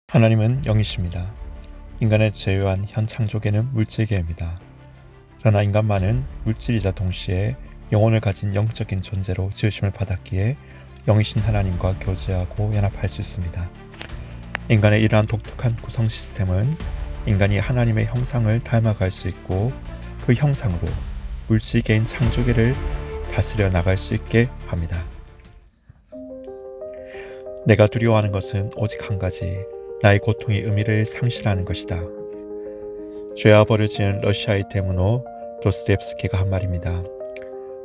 하나님은 영이십니다. 인간의 제외한 현 창조계는 물질계입니다. 그러나 인간만은 물질이자 동시에 영혼을 가진 영적인 존재로 지으심을 받았기에 영이신 하나님과 교제하고 연합할 수 있습니다. 인간의 이러한 독특한 구성 시스템은 인간이 하나님의 형상을 닮아갈 수 있고 그 형상으로 물질계인 창조계를 다스려 나갈 수 있게 합니다. 내가 두려워하는 것은 오직 한 가지, 나의 고통의 의미를 상실하는 것이다. 죄와 벌을 지은 러시아의 대문호 도스토옙스키가 한 말입니다.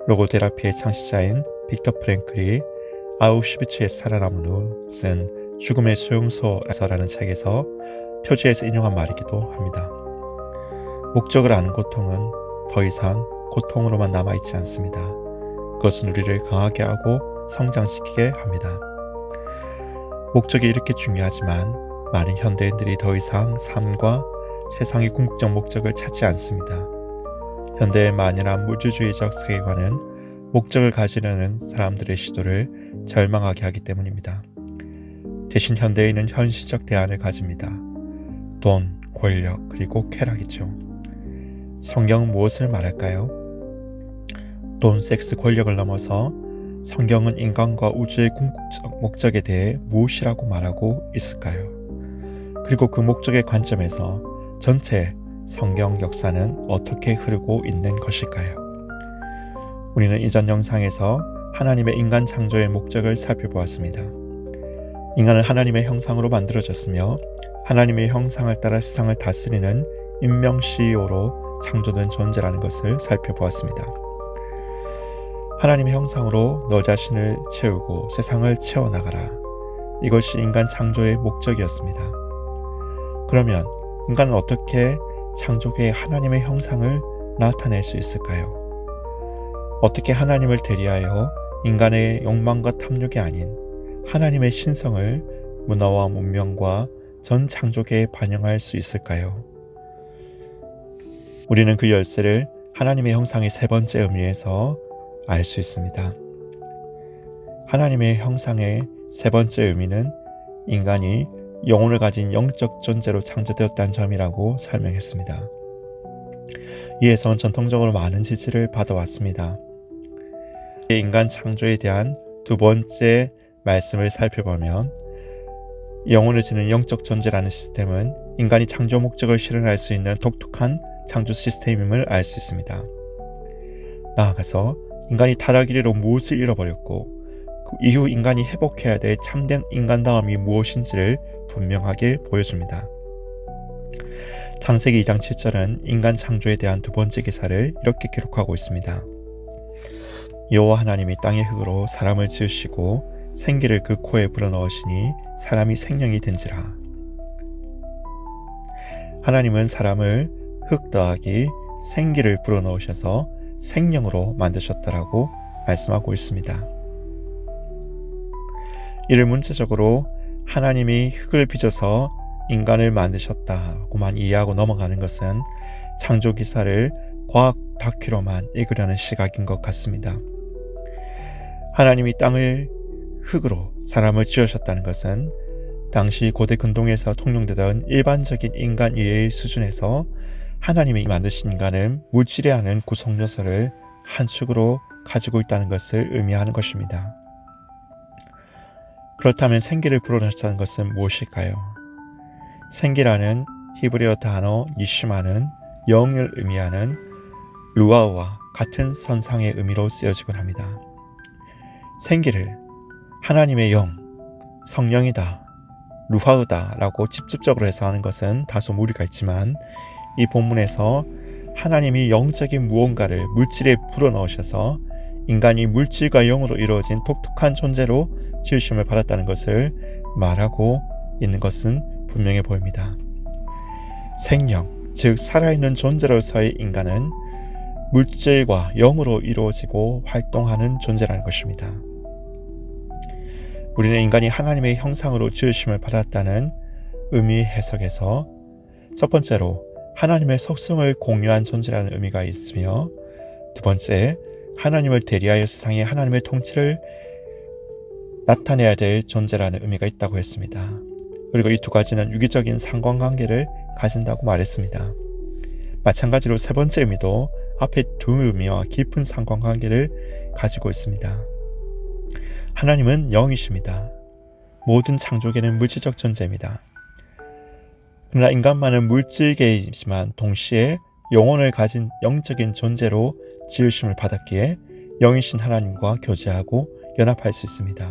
로고테라피의 창시자인 빅터 프랭클이 아우슈비츠에 살아남은 후 쓴 죽음의 수용소라는 책에서 표지에서 인용한 말이기도 합니다. 목적을 아는 고통은 더 이상 고통으로만 남아있지 않습니다. 그것은 우리를 강하게 하고 성장시키게 합니다. 목적이 이렇게 중요하지만 많은 현대인들이 더 이상 삶과 세상의 궁극적 목적을 찾지 않습니다. 현대의 만연한 물질주의적 세계관은 목적을 가지려는 사람들의 시도를 절망하게 하기 때문입니다. 대신 현대인은 현실적 대안을 가집니다. 돈, 권력, 그리고 쾌락이죠. 성경은 무엇을 말할까요? 돈, 섹스, 권력을 넘어서 성경은 인간과 우주의 궁극적 목적에 대해 무엇이라고 말하고 있을까요? 그리고 그 목적의 관점에서 전체 성경 역사는 어떻게 흐르고 있는 것일까요? 우리는 이전 영상에서 하나님의 인간 창조의 목적을 살펴보았습니다. 인간은 하나님의 형상으로 만들어졌으며 하나님의 형상을 따라 세상을 다스리는 인명 CEO로 창조된 존재라는 것을 살펴보았습니다. 하나님의 형상으로 너 자신을 채우고 세상을 채워나가라. 이것이 인간 창조의 목적이었습니다. 그러면 인간은 어떻게 창조계의 하나님의 형상을 나타낼 수 있을까요? 어떻게 하나님을 대리하여 인간의 욕망과 탐욕이 아닌 하나님의 신성을 문화와 문명과 전 창조계에 반영할 수 있을까요? 우리는 그 열쇠를 하나님의 형상의 세 번째 의미에서 알 수 있습니다. 하나님의 형상의 세 번째 의미는 인간이 영혼을 가진 영적 존재로 창조되었다는 점이라고 설명했습니다. 이에선 전통적으로 많은 지지를 받아왔습니다. 인간 창조에 대한 두 번째 말씀을 살펴보면 영혼을 지닌 영적 존재라는 시스템은 인간이 창조 목적을 실현할 수 있는 독특한 창조 시스템임을 알 수 있습니다. 나아가서 인간이 타락 이래로 무엇을 잃어버렸고 그 이후 인간이 회복해야 될 참된 인간다움이 무엇인지를 분명하게 보여줍니다. 창세기 2장 7절은 인간 창조에 대한 두 번째 기사를 이렇게 기록하고 있습니다. 여호와 하나님이 땅의 흙으로 사람을 지으시고 생기를 그 코에 불어넣으시니 사람이 생명이 된지라. 하나님은 사람을 흙 더하기 생기를 불어넣으셔서 생명으로 만드셨다라고 말씀하고 있습니다. 이를 문자적으로 하나님이 흙을 빚어서 인간을 만드셨다고만 이해하고 넘어가는 것은 창조 기사를 과학 다큐로만 읽으려는 시각인 것 같습니다. 하나님이 땅을 흙으로 사람을 지으셨다는 것은 당시 고대 근동에서 통용되던 일반적인 인간 이해의 수준에서 하나님이 만드신 인간은 물질에 하는 구성 요소를 한 축으로 가지고 있다는 것을 의미하는 것입니다. 그렇다면 생기를 불어넣었다는 것은 무엇일까요? 생기라는 히브리어 단어 니슈마는 영을 의미하는 루아우와 같은 선상의 의미로 쓰여지곤 합니다. 생기를 하나님의 영, 성령이다, 루하우다 라고 직접적으로 해석하는 것은 다소 무리가 있지만 이 본문에서 하나님이 영적인 무언가를 물질에 불어넣으셔서 인간이 물질과 영으로 이루어진 독특한 존재로 지으심을 받았다는 것을 말하고 있는 것은 분명해 보입니다. 생명, 즉 살아있는 존재로서의 인간은 물질과 영으로 이루어지고 활동하는 존재라는 것입니다. 우리는 인간이 하나님의 형상으로 지으심을 받았다는 의미 해석에서 첫 번째로 하나님의 속성을 공유한 존재라는 의미가 있으며 두 번째, 하나님을 대리하여 세상에 하나님의 통치를 나타내야 될 존재라는 의미가 있다고 했습니다. 그리고 이 두 가지는 유기적인 상관관계를 가진다고 말했습니다. 마찬가지로 세 번째 의미도 앞에 두 의미와 깊은 상관관계를 가지고 있습니다. 하나님은 영이십니다. 모든 창조계는 물질적 존재입니다. 그러나 인간만은 물질계이지만 동시에 영혼을 가진 영적인 존재로 지으심을 받았기에 영이신 하나님과 교제하고 연합할 수 있습니다.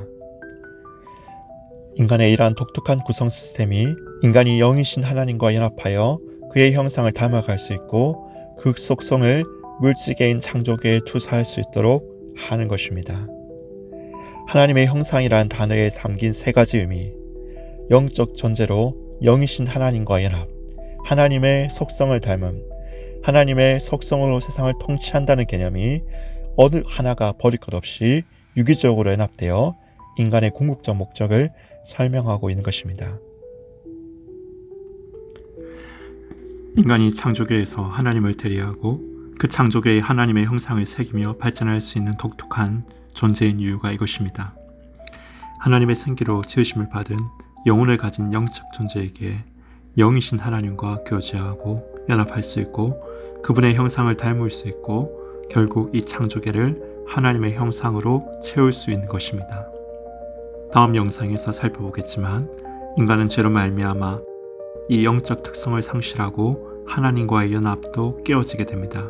인간의 이러한 독특한 구성 시스템이 인간이 영이신 하나님과 연합하여 그의 형상을 닮아갈 수 있고 그 속성을 물질계인 창조계에 투사할 수 있도록 하는 것입니다. 하나님의 형상이라는 단어에 담긴 세 가지 의미, 영적 존재로 영이신 하나님과 연합, 하나님의 속성을 닮음, 하나님의 속성으로 세상을 통치한다는 개념이 어느 하나가 버릴 것 없이 유기적으로 연합되어 인간의 궁극적 목적을 설명하고 있는 것입니다. 인간이 창조계에서 하나님을 대리하고 그 창조계에 하나님의 형상을 새기며 발전할 수 있는 독특한 존재인 이유가 이것입니다. 하나님의 생기로 지으심을 받은 영혼을 가진 영적 존재에게 영이신 하나님과 교제하고 연합할 수 있고 그분의 형상을 닮을 수 있고 결국 이 창조계를 하나님의 형상으로 채울 수 있는 것입니다. 다음 영상에서 살펴보겠지만 인간은 죄로 말미암아 이 영적 특성을 상실하고 하나님과의 연합도 깨어지게 됩니다.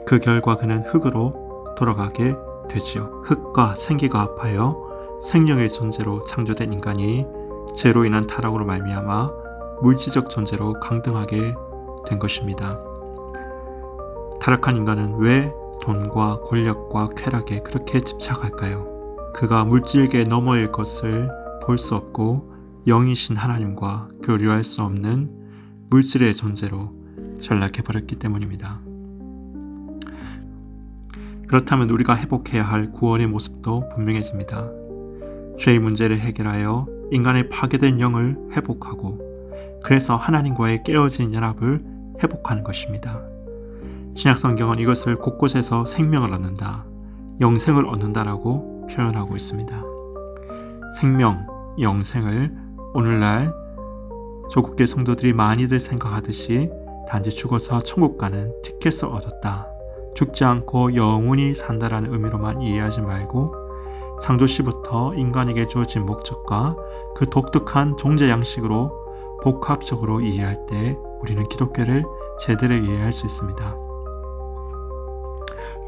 그 결과 그는 흙으로 돌아가게 되지요. 흙과 생기가 합하여 생명의 존재로 창조된 인간이 죄로 인한 타락으로 말미암아 물질적 존재로 강등하게 된 것입니다. 타락한 인간은 왜 돈과 권력과 쾌락에 그렇게 집착할까요? 그가 물질계 너머의 것을 볼 수 없고 영이신 하나님과 교류할 수 없는 물질의 존재로 전락해버렸기 때문입니다. 그렇다면 우리가 회복해야 할 구원의 모습도 분명해집니다. 죄의 문제를 해결하여 인간의 파괴된 영을 회복하고 그래서 하나님과의 깨어진 연합을 회복하는 것입니다. 신약성경은 이것을 곳곳에서 생명을 얻는다, 영생을 얻는다라고 표현하고 있습니다. 생명, 영생을 오늘날 조국계 성도들이 많이들 생각하듯이 단지 죽어서 천국 가는 티켓을 얻었다, 죽지 않고 영원히 산다라는 의미로만 이해하지 말고 창조시부터 인간에게 주어진 목적과 그 독특한 존재 양식으로 복합적으로 이해할 때 우리는 기독교를 제대로 이해할 수 있습니다.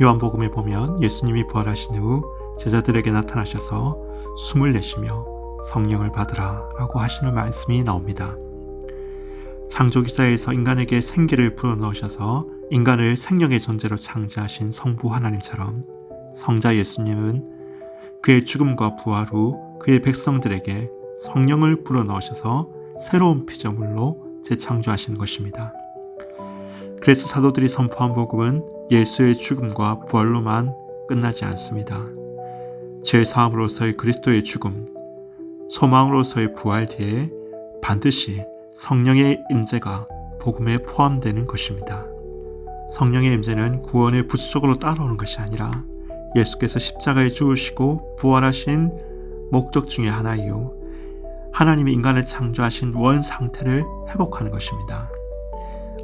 요한복음에 보면 예수님이 부활하신 후 제자들에게 나타나셔서 숨을 내쉬며 성령을 받으라 라고 하시는 말씀이 나옵니다. 창조기사에서 인간에게 생기를 불어넣으셔서 인간을 생명의 존재로 창조하신 성부 하나님처럼 성자 예수님은 그의 죽음과 부활 후 그의 백성들에게 성령을 불어넣으셔서 새로운 피조물로 재창조하시는 것입니다. 그래서 사도들이 선포한 복음은 예수의 죽음과 부활로만 끝나지 않습니다. 죄사함으로서의 그리스도의 죽음, 소망으로서의 부활 뒤에 반드시 성령의 임재가 복음에 포함되는 것입니다. 성령의 임재는 구원에 부수적으로 따라오는 것이 아니라 예수께서 십자가에 죽으시고 부활하신 목적 중에 하나이요, 하나님이 인간을 창조하신 원 상태를 회복하는 것입니다.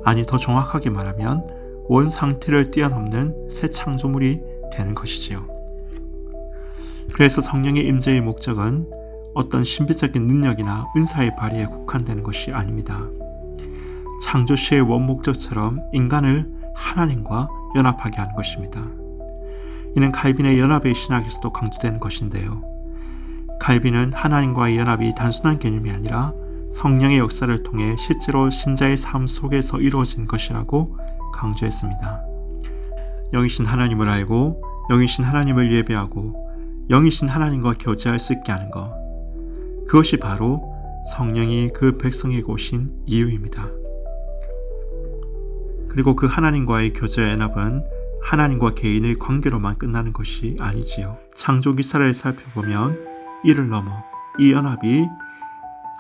아니, 더 정확하게 말하면 원 상태를 뛰어넘는 새 창조물이 되는 것이지요. 그래서 성령의 임재의 목적은 어떤 신비적인 능력이나 은사의 발휘에 국한되는 것이 아닙니다. 창조 시의 원목적처럼 인간을 하나님과 연합하게 하는 것입니다. 이는 칼빈의 연합의 신학에서도 강조되는 것인데요. 칼빈은 하나님과의 연합이 단순한 개념이 아니라 성령의 역사를 통해 실제로 신자의 삶 속에서 이루어진 것이라고 강조했습니다. 영이신 하나님을 알고 영이신 하나님을 예배하고 영이신 하나님과 교제할 수 있게 하는 것, 그것이 바로 성령이 그 백성에게 오신 이유입니다. 그리고 그 하나님과의 교제와 연합은 하나님과 개인의 관계로만 끝나는 것이 아니지요. 창조 기사를 살펴보면 이를 넘어 이 연합이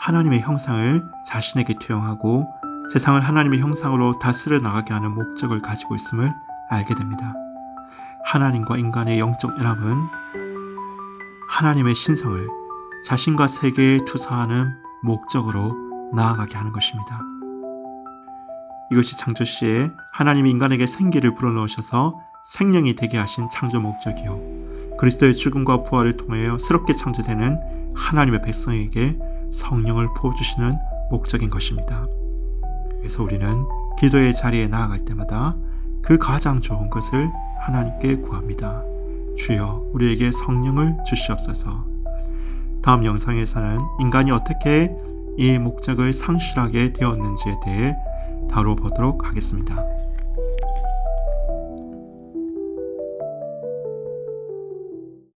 하나님의 형상을 자신에게 투영하고 세상을 하나님의 형상으로 다스려 나가게 하는 목적을 가지고 있음을 알게 됩니다. 하나님과 인간의 영적 연합은 하나님의 신성을 자신과 세계에 투사하는 목적으로 나아가게 하는 것입니다. 이것이 창조 시에 하나님이 인간에게 생기를 불어넣으셔서 생명이 되게 하신 창조 목적이요, 그리스도의 죽음과 부활을 통하여 새롭게 창조되는 하나님의 백성에게 성령을 부어주시는 목적인 것입니다. 그래서 우리는 기도의 자리에 나아갈 때마다 그 가장 좋은 것을 하나님께 구합니다. 주여 우리에게 성령을 주시옵소서. 다음 영상에서는 인간이 어떻게 이 목적을 상실하게 되었는지에 대해 다뤄보도록 하겠습니다.